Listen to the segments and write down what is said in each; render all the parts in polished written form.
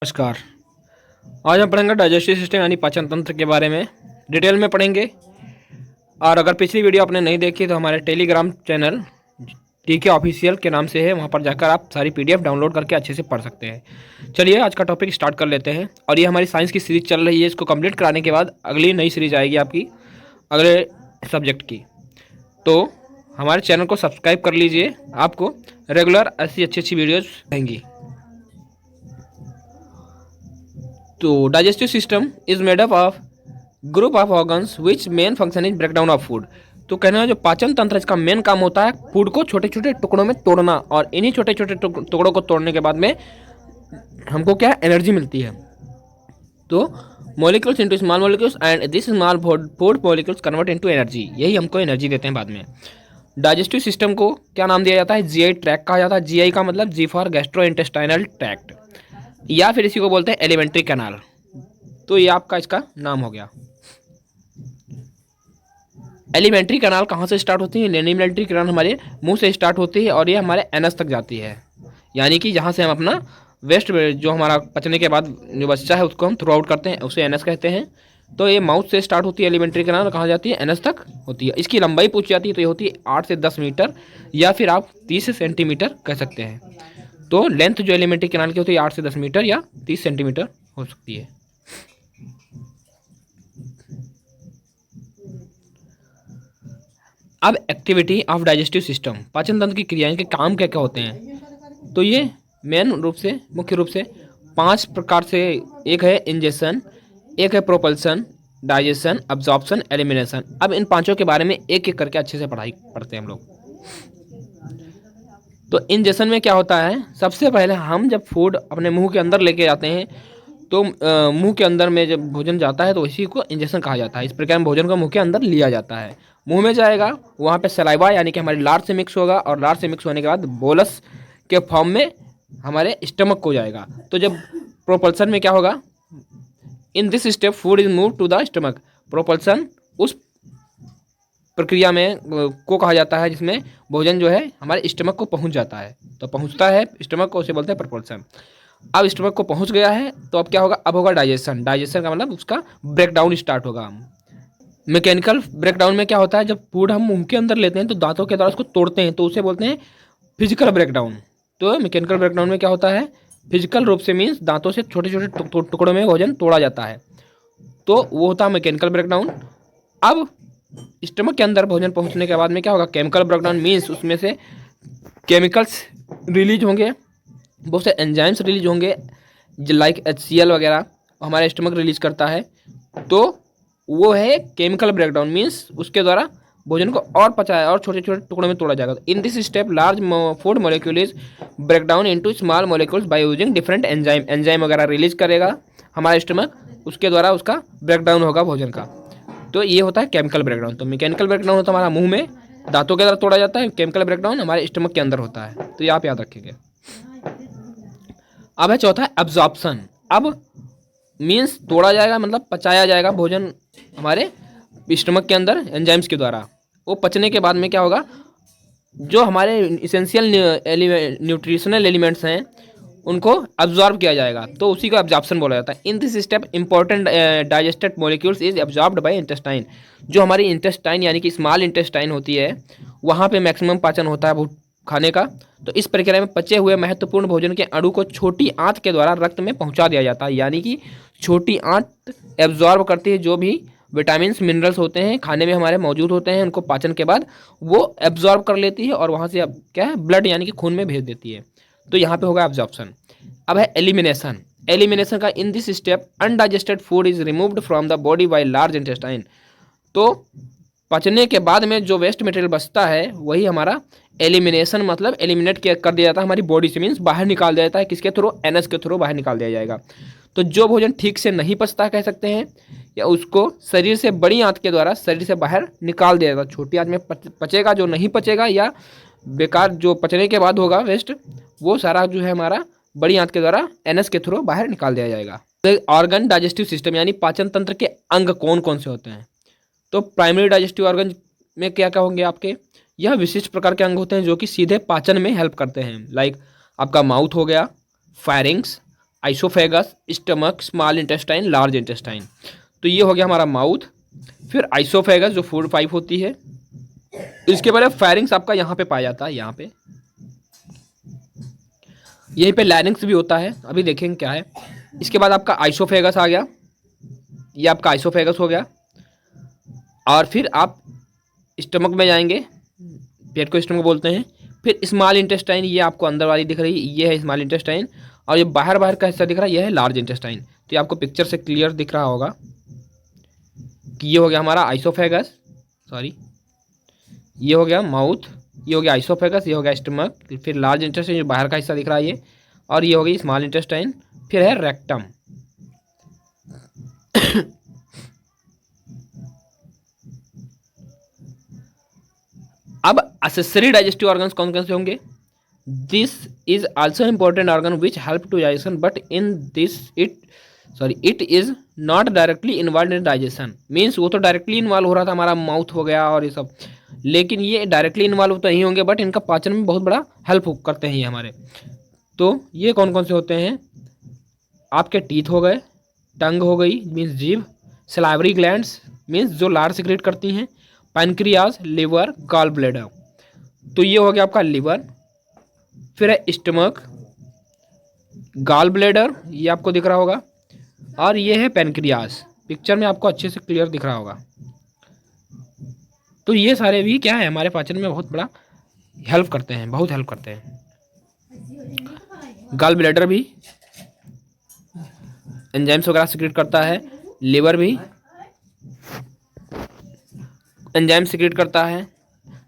नमस्कार। आज हम पढ़ेंगे डाइजेस्टिव सिस्टम यानी पाचन तंत्र के बारे में डिटेल में पढ़ेंगे। और अगर पिछली वीडियो आपने नहीं देखी तो हमारे टेलीग्राम चैनल टीके ऑफिशियल के नाम से है, वहाँ पर जाकर आप सारी पीडीएफ डाउनलोड करके अच्छे से पढ़ सकते हैं। चलिए आज का टॉपिक स्टार्ट कर लेते हैं। और ये हमारी साइंस की सीरीज चल रही है, इसको कंप्लीट कराने के बाद अगली नई सीरीज आएगी आपकी अगले सब्जेक्ट की। तो हमारे चैनल को सब्सक्राइब कर लीजिए, आपको रेगुलर ऐसी अच्छी वीडियोज़ रहेंगी। तो digestive system is made up of group of organs which main function is breakdown of food. तो कहना है जो पाचन तंत्र इसका मेन काम होता है फूड को छोटे छोटे टुकड़ों में तोड़ना, और इन्हीं छोटे छोटे टुकड़ों को तोड़ने के बाद में हमको क्या एनर्जी मिलती है। तो molecules into small molecules and this small food molecules convert into energy, यही हमको एनर्जी देते हैं बाद में। डाइजेस्टिव सिस्टम को क्या नाम दिया जाता है? जीआई ट्रैक्ट कहा जाता है। जीआई का मतलब जी फॉर गैस्ट्रो इंटेस्टाइनल ट्रैक्ट, या फिर इसी को बोलते हैं एलिमेंट्री कैनाल। तो ये आपका इसका नाम हो गया। एलिमेंट्री कैनाल कहाँ से स्टार्ट होती है? एलिमेंट्री कैनाल हमारे मुंह से स्टार्ट होती है और ये हमारे एनस तक जाती है, यानी कि जहाँ से हम अपना वेस्ट जो हमारा पचने के बाद जो बच्चा है उसको हम थ्रू आउट करते हैं, उसे एनस कहते हैं। तो ये माउथ से स्टार्ट होती है एलिमेंट्री कैनाल, कहाँ जाती है? एनस तक होती है। इसकी लंबाई पूछी जाती है तो ये होती है 8 से 10 मीटर, या फिर आप 30 सेंटीमीटर कह सकते हैं। तो लेंथ जो एलिमेंट्री कैनाल की होती है 8 से 10 मीटर या 30 सेंटीमीटर हो सकती है। अब एक्टिविटी ऑफ डाइजेस्टिव सिस्टम, पाचन तंत्र की क्रियाएं के काम क्या क्या होते हैं? तो ये मुख्य रूप से 5 प्रकार से, एक है इंजेक्शन, एक है प्रोपल्सन, डाइजेशन, अब्जॉर्प्शन, एलिमिनेशन। अब इन पांचों के बारे में एक एक करके अच्छे से पढ़ते हैं हम लोग। तो इंजेक्शन में क्या होता है? सबसे पहले हम जब फूड अपने मुंह के अंदर लेके जाते हैं तो मुंह के अंदर में जब भोजन जाता है तो इसी को इंजेक्शन कहा जाता है। इस प्रकार भोजन को मुंह के अंदर लिया जाता है, मुंह में जाएगा, वहाँ पे सलाइवा यानी कि हमारी लार से मिक्स होगा, और लार से मिक्स होने के बाद बोलस के फॉर्म में हमारे स्टमक को जाएगा। तो जब प्रोपल्सन में क्या होगा? In this step food is move to the stomach. Propulsion उस प्रक्रिया में को कहा जाता है जिसमें भोजन जो है हमारे स्टमक को पहुंच जाता है। तो पहुंचता है स्टमक को, उसे बोलते हैं प्रोपल्सन। अब स्टमक को पहुंच गया है तो अब क्या होगा? अब होगा डाइजेशन। डाइजेशन का मतलब उसका ब्रेकडाउन स्टार्ट होगा। मैकेनिकल ब्रेकडाउन में क्या होता है? जब फूड हम मुंह के अंदर लेते हैं तो दांतों के द्वारा उसको तोड़ते हैं, तो उसे बोलते हैं फिजिकल ब्रेकडाउन। तो मैकेनिकल ब्रेकडाउन में क्या होता है? फिजिकल रूप से मीन्स दांतों से छोटे छोटे टुकड़ों में भोजन तोड़ा जाता है, तो वो होता है मैकेनिकल ब्रेकडाउन। अब स्टमक के अंदर भोजन पहुंचने के बाद में क्या होगा? केमिकल ब्रेकडाउन मीन्स उसमें से केमिकल्स रिलीज होंगे, बहुत से एंजाइम्स रिलीज होंगे, लाइक HCl वगैरह हमारे स्टमक रिलीज करता है। तो वो है केमिकल ब्रेकडाउन मीन्स उसके द्वारा भोजन को और पचाया और छोटे छोटे टुकड़ों में तोड़ा जाएगा। इन this step large food molecule is breakdown into small molecules by using different enzyme. Enzyme वगैरह रिलीज करेगा हमारा स्टमक, उसके द्वारा उसका ब्रेकडाउन होगा भोजन का। तो ये होता है केमिकल ब्रेकडाउन। तो मैकेनिकल ब्रेकडाउन होता है हमारा मुंह में दांतों के द्वारा तोड़ा जाता है, केमिकल ब्रेकडाउन हमारे स्टमक के अंदर होता है। तो ये आप याद रखेंगे। अब है चौथा एब्जॉर्प्शन। अब मीन्स तोड़ा जाएगा मतलब पचाया जाएगा भोजन हमारे स्टमक के अंदर एंजाइम्स के द्वारा। वो पचने के बाद में क्या होगा? जो हमारे इसेंशियल न्यूट्रिशनल एलिमेंट्स हैं उनको अब्जॉर्ब किया जाएगा, तो उसी को एब्जॉर्प्शन बोला जाता है। इन this step important digested molecules is absorbed bye intestine. जो हमारी इंटेस्टाइन यानी कि स्मॉल इंटेस्टाइन होती है, वहाँ पे मैक्सिमम पाचन होता है खाने का। तो इस प्रक्रिया में पचे हुए महत्वपूर्ण भोजन के अणु को छोटी आंत के द्वारा रक्त में पहुंचा दिया जाता है, यानी कि छोटी आंत एब्जॉर्ब करती है जो भी विटामिन मिनरल्स होते हैं खाने में हमारे मौजूद होते हैं, उनको पाचन के बाद वो एब्जॉर्ब कर लेती है और वहाँ से अब क्या है? ब्लड यानी कि खून में भेज देती है। तो यहाँ पे होगा एब्जॉर्प्शन। अब है एलिमिनेशन। एलिमिनेशन का इन this step undigested food is removed from the body by large intestine. तो पचने के बाद में जो वेस्ट मटेरियल बचता है वही हमारा एलिमिनेशन, मतलब एलिमिनेट कर दिया जाता है हमारी बॉडी से, मीन्स बाहर निकाल दिया जाता है। किसके थ्रू? एनएस के थ्रू बाहर निकाल दिया जाएगा। तो जो भोजन ठीक से नहीं पचता कह सकते हैं, या उसको शरीर से बड़ी आंत के द्वारा शरीर से बाहर निकाल दिया जाएगा। छोटी आंत में पचेगा, जो नहीं पचेगा या बेकार जो पचने के बाद होगा वेस्ट, वो सारा जो है हमारा बड़ी आंत के द्वारा एनएस के थ्रू बाहर निकाल दिया जाएगा। ऑर्गन डाइजेस्टिव सिस्टम यानी पाचन तंत्र के अंग कौन कौन से होते हैं? तो प्राइमरी डाइजेस्टिव ऑर्गन में क्या क्या होंगे आपके? यह विशिष्ट प्रकार के अंग होते हैं जो कि सीधे पाचन में हेल्प करते हैं, लाइक आपका माउथ हो गया, pharynx, oesophagus, stomach, small intestine, large intestine. तो ये हो गया हमारा माउथ। फिर आइसोफेगस जो फूड पाइप होती है, इसके बाद फेरिंग्स आपका यहाँ पे पाया जाता है, यहाँ पे, यहीं पे लैरिंग्स भी होता है, अभी देखेंगे क्या है। इसके बाद आपका आइसोफेगस आ गया, ये आपका आइसोफेगस हो गया। और फिर आप स्टमक में जाएंगे, पेट को स्टमक बोलते हैं। फिर स्मॉल इंटेस्टाइन, ये आपको अंदर वाली दिख रही है, ये है स्मॉल इंटेस्टाइन। और ये बाहर बाहर का हिस्सा दिख रहा है, ये है लार्ज इंटेस्टाइन। तो ये आपको पिक्चर से क्लियर दिख रहा होगा कि ये हो गया हमारा आइसोफेगस, सॉरी, ये हो गया माउथ, ये हो गया आइसोफेगस, ये हो गया स्टमक, फिर लार्ज इंटेस्टाइन जो बाहर का हिस्सा दिख रहा है ये, और ये हो गई स्मॉल इंटेस्टाइन, फिर है रेक्टम। अब असेसरी डाइजेस्टिव ऑर्गन्स कौन कौन से होंगे? This is also important organ which help to digestion, but in this it is not directly involve in digestion. Means वो तो डायरेक्टली इन्वॉल्व हो रहा था, हमारा माउथ हो गया और ये सब, लेकिन ये डायरेक्टली इन्वॉल्व तो नहीं होंगे, बट इनका पाचन में बहुत बड़ा हेल्प करते हैं ये हमारे। तो ये कौन कौन से होते हैं? आपके टीथ हो गए, टंग हो गई मीन्स जीभ, सलाइवरी ग्लैंड्स मीन्स जो लार सिक्रेट करती हैं, पैनक्रियाज, लिवर, गॉल ब्लैडर। तो ये हो गया आपका लिवर। फिर है स्टमक, गॉल ब्लैडर, ये आपको दिख रहा होगा, और ये है पैनक्रियाज, पिक्चर में आपको अच्छे से क्लियर दिख रहा होगा। तो ये सारे भी क्या है, हमारे पाचन में बहुत बड़ा हेल्प करते हैं, बहुत हेल्प करते हैं। गॉल ब्लैडर भी एंजाइम्स वगैरह सिक्रेट करता है, लिवर भी एंजाइम सिक्रेट करता है,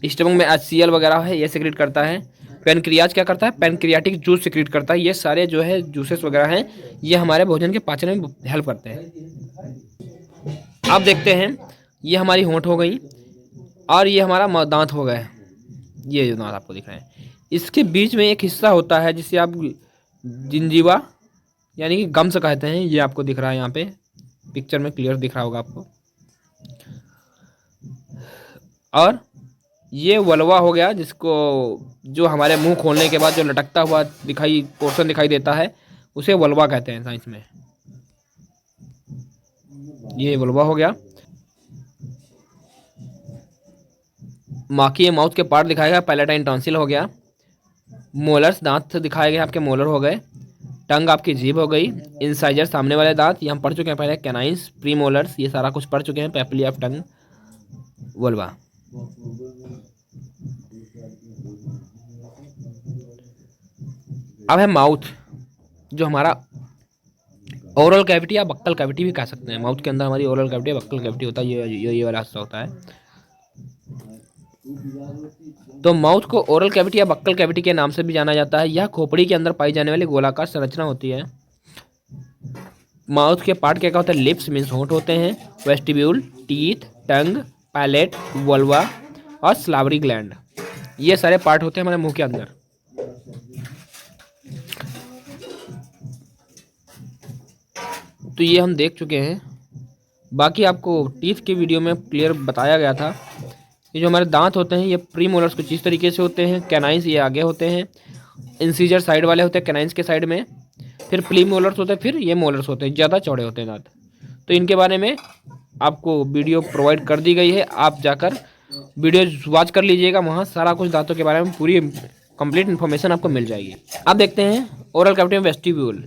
स्टमक में HCl वगैरह है ये सिक्रेट करता है। पैनक्रियाज क्या करता है? पैनक्रियाटिक जूस सिक्रेट करता है। ये सारे जो है जूसेस वगैरह हैं, ये हमारे भोजन के पाचन में हेल्प करते हैं। अब देखते हैं, ये हमारी होंठ हो गई, और ये हमारा दांत हो गए, ये जो दांत आपको दिख रहे हैं, इसके बीच में एक हिस्सा होता है जिसे आप जिंजीवा यानी कि गम्स कहते हैं, ये आपको दिख रहा है यहाँ पे पिक्चर में क्लियर दिख रहा होगा आपको। और ये वल्वा हो गया, जिसको जो हमारे मुंह खोलने के बाद जो लटकता हुआ पोर्शन दिखाई देता है, उसे वल्वा कहते हैं साइंस में। ये वल्वा हो गया। माखी माउथ के पार्ट दिखाएगा, पैलेटाइन टॉन्सिल हो गया। मोलर्स, दांत दिखाए गए आपके, मोलर हो गए। टंग आपकी जीभ हो गई। इंसाइजर, सामने वाले दांत, ये हम पढ़ चुके हैं पहले। कैनाइन्स, प्री मोलर्स, ये सारा कुछ पढ़ चुके हैं। पेपली ऑफ टंग, वल्वा। अब है माउथ, जो हमारा ओरल कैविटी या बक्कल कैविटी भी कह सकते हैं। माउथ के अंदर हमारी ओरल कैविटी या बक्कल कैविटी होता है, ये वाला हिस्सा होता है। तो माउथ को ओरल कैविटी या बक्कल कैविटी के नाम से भी जाना जाता है। यह खोपड़ी के अंदर पाई जाने वाली गोलाकार संरचना होती है। माउथ के पार्ट क्या क्या होता है? लिप्स मीन्स होंठ होते हैं, वेस्टिब्यूल, टीथ, टंग, पैलेट, वल्वा और स्लावरी ग्लैंड, ये सारे पार्ट होते हैं हमारे मुंह के अंदर। तो ये हम देख चुके हैं। बाकी आपको टीथ के वीडियो में क्लियर बताया गया था। ये जो हमारे दांत होते हैं, ये प्री मोलर्स कुछ इस तरीके से होते हैं। कैनाइन्स ये आगे होते हैं, इंसीजर साइड वाले होते हैं कैनाइन्स के साइड में। फिर प्री मोलर्स होते हैं, फिर ये मोलर्स होते हैं, ज़्यादा चौड़े होते हैं दांत। तो इनके बारे में आपको वीडियो प्रोवाइड कर दी गई है, आप जाकर वीडियो वॉच कर लीजिएगा, वहाँ सारा कुछ दांतों के बारे में पूरी कंप्लीट इन्फॉर्मेशन आपको मिल जाएगी। अब देखते हैं ओरल कैविटी में वेस्टिब्यूल।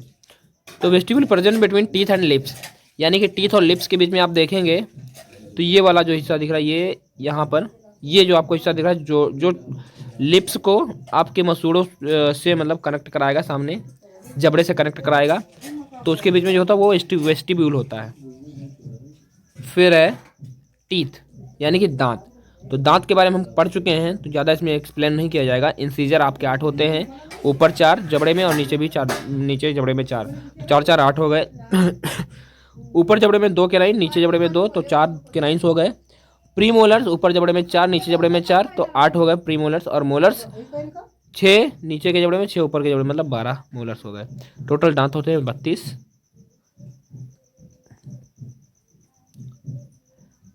तो vestibule present between teeth and lips, यानी कि टीथ और लिप्स के बीच में आप देखेंगे तो ये वाला जो हिस्सा दिख रहा है, ये यहाँ पर ये जो आपको हिस्सा दिख रहा है, जो लिप्स को आपके मसूड़ों से मतलब कनेक्ट कराएगा, सामने जबड़े से कनेक्ट कराएगा, तो उसके बीच में जो होता है वो वेस्टिब्यूल होता है। फिर है टीथ यानी कि दांत। तो दांत के बारे में हम पढ़ चुके हैं, तो ज़्यादा इसमें एक्सप्लेन नहीं किया जाएगा। इंसीजर आपके 8 होते हैं, ऊपर 4 जबड़े में और नीचे भी 4, नीचे जबड़े में 4, 4 4 8 हो गए। ऊपर जबड़े में 2 कैनाइन, नीचे जबड़े में 2, तो 4 कैनाइन्स हो गए। प्री मोलर्स ऊपर जबड़े में 4, नीचे जबड़े में 4, तो 8 हो गए प्री मोलर्स। और मोलर्स 6 नीचे के जबड़े में, 6 ऊपर के जबड़े में, मतलब 12 मोलर्स हो गए। टोटल दांत होते हैं 32।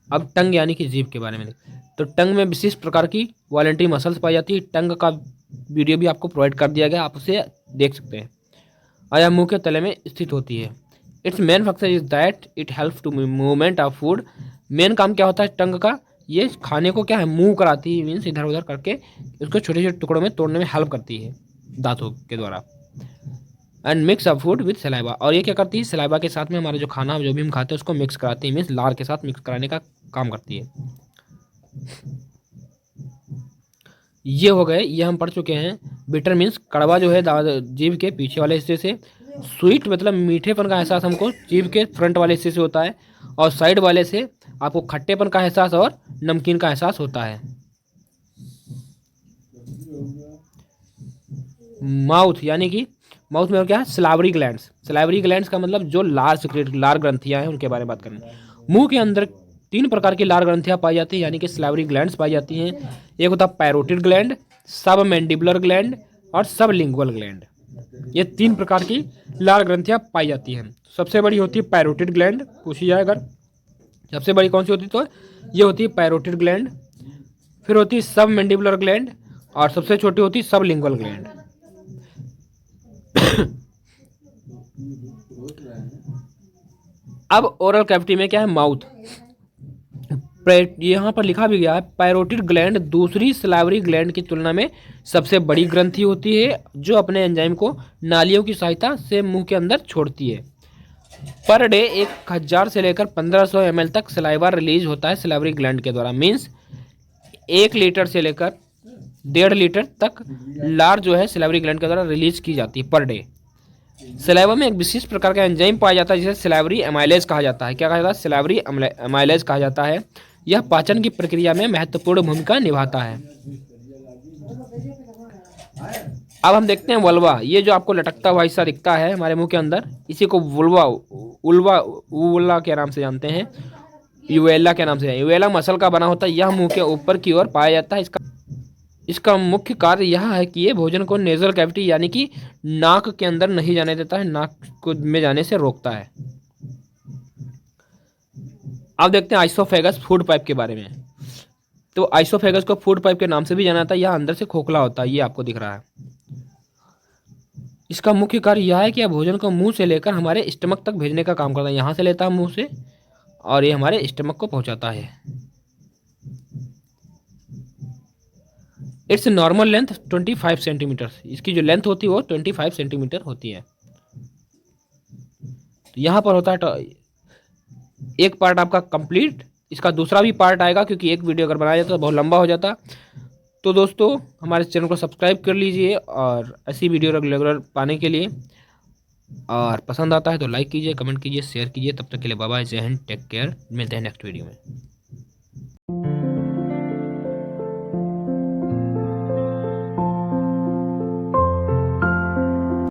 अब टंग यानी कि जीभ के बारे में। तो टंग में विशिष्ट प्रकार की वॉलेंट्री मसल्स पाई जाती है। टंग का वीडियो भी आपको प्रोवाइड कर दिया गया, आप उसे देख सकते हैं। और यह मुंह के तले में स्थित होती है। Its main function is that it help to movement of food. Main काम क्या होता है टंग का, ये खाने को क्या है मूव कराती है, मीन्स इधर उधर करके उसको छोटे छोटे टुकड़ों में तोड़ने में हेल्प करती है दांतों के द्वारा। And mix a food with saliva, और ये क्या करती है सलाइवा के साथ में हमारा जो खाना जो भी हम खाते हैं उसको मिक्स कराती है, मीन्स लार के साथ मिक्स कराने का काम करती है। ये हो गए, ये हम पढ़ चुके हैं। बिटर मीन्स कड़वा जो है जीभ के पीछे वाले हिस्से से, स्वीट मतलब मीठेपन का एहसास हमको जीभ के फ्रंट वाले हिस्से से होता है, और साइड वाले से आपको खट्टेपन का एहसास और नमकीन का एहसास होता है। माउथ यानी कि माउथ में और क्या है सलावरी ग्लैंड्स। सलावरी ग्लैंड्स का मतलब जो लार सिक्रेट लार ग्रंथियां हैं उनके बारे में बात करें। मुंह के अंदर 3 प्रकार की लार ग्रंथियां पाई जाती हैं, यानी कि सलावरी ग्लैंड्स पाई जाती हैं। एक होता है पैरोटिड ग्लैंड, सब मैंडिबुलर ग्लैंड और सब लिंगुअल ग्लैंड। ये 3 प्रकार की लार ग्रंथियां पाई जाती हैं। सबसे बड़ी होती है पैरोटिड ग्लैंड, पूछी जाए अगर सबसे बड़ी कौन सी होती है तो ये होती है पैरोटिड ग्लैंड। फिर होती है सब मैंडिबुलर ग्लैंड, और सबसे छोटी होती है सब लिंगुअल ग्लैंड। अब ओरल कैविटी में क्या है माउथ। यहाँ पर लिखा भी गया है पैरोटिड ग्लैंड दूसरी सलाइवरी ग्लैंड की तुलना में सबसे बड़ी ग्रंथि होती है, जो अपने एंजाइम को नालियों की सहायता से मुंह के अंदर छोड़ती है। पर डे 1000 से लेकर 1500 ml तक सलाइवा रिलीज होता है सलाइवरी ग्लैंड के द्वारा, मीन्स 1 लीटर से लेकर 1.5 लीटर तक लार जो है सलाइवरी ग्लैंड के द्वारा रिलीज की जाती है पर डे। सलाइवा में एक विशिष्ट प्रकार का एंजाइम पाया जाता है जिसे सलाइवरी एमाइलेज कहा जाता है। क्या कहा जाता है सलाइवरी एमाइलेज कहा जाता है। यह पाचन की प्रक्रिया में महत्वपूर्ण भूमिका निभाता है। अब हम देखते हैं वल्वा, ये जो आपको लटकता हुआ हिस्सा दिखता है हमारे मुंह के अंदर, इसी को वुल्वा उल्वा उल्ला के नाम से जानते हैं, यूवेला के नाम से। यूवेला मसल का बना होता है, यह मुंह के ऊपर की ओर पाया जाता है। इसका मुख्य कार्य यह है कि ये भोजन को नेजल कैविटी यानी कि नाक के अंदर नहीं जाने देता है, नाक को में जाने से रोकता है। अब देखते हैं आइसोफेगस फूड पाइप के बारे में। तो आइसोफेगस को फूड पाइप के नाम से भी जाना जाता है। यह अंदर से खोखला होता है, ये आपको दिख रहा है। इसका मुख्य कार्य यह है कि यह भोजन को मुंह से लेकर हमारे स्टमक तक भेजने का काम करता है। यहाँ से लेता है मुंह से और ये हमारे स्टमक को पहुंचाता है। इट्स नॉर्मल लेंथ 25 सेंटीमीटर, इसकी जो लेंथ होती है वो 25 सेंटीमीटर होती है। तो यहाँ पर होता है एक पार्ट आपका कंप्लीट, इसका दूसरा भी पार्ट आएगा क्योंकि एक वीडियो अगर बनाया जाता तो बहुत लंबा हो जाता। तो दोस्तों हमारे चैनल को सब्सक्राइब कर लीजिए और ऐसी वीडियो रेगुलर पाने के लिए, और पसंद आता है तो लाइक कीजिए, कमेंट कीजिए, शेयर कीजिए। तब तक के लिए बाय बाय, जय हिंद, टेक केयर, मिलते हैं नेक्स्ट वीडियो में।